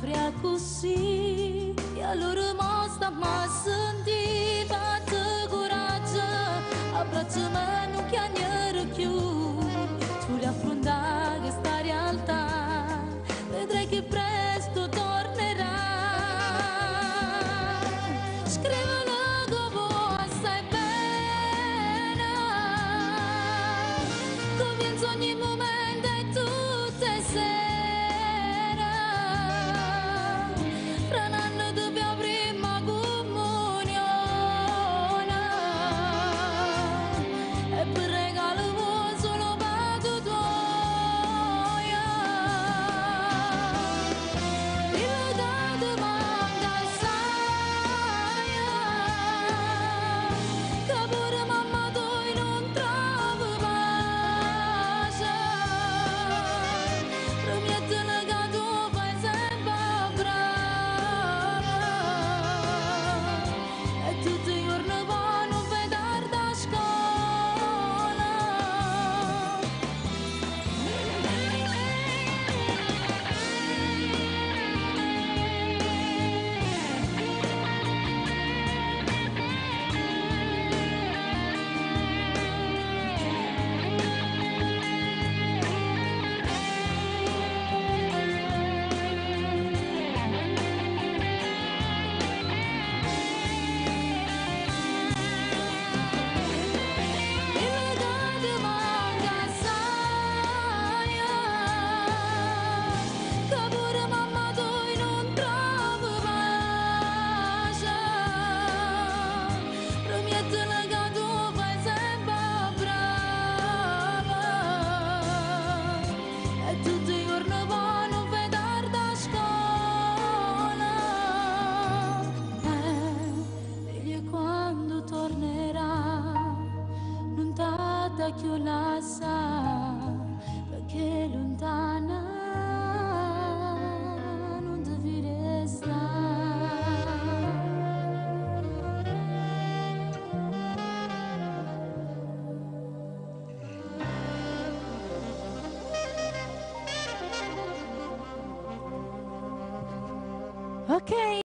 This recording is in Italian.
vrea così, e allora mo sta ma senti, fate coraggio, abbracciami non chiagnere più, tu riaffrontare questa realtà, vedrai che presto tornerà. Scrivilo dopo assai bene, comienza ogni momento e tutte le sere, fra un anno dobbiamo prima comunione, e per regalo vuoi solo per tu tuoia, il dato manca assai, che pure mamma tu non trovi pace, promettimi che tu fai sempre brava, e tutti i giorni poi non fai tardi a scuola. Il dato manca assai, che pure mamma tu non trovi pace, promettimi che tu fai sempre brava, e tutti i giorni poi non fai tardi a scuola, figli quando tornerà non t'ha più la sa, perché lontana non devi restare. Ok.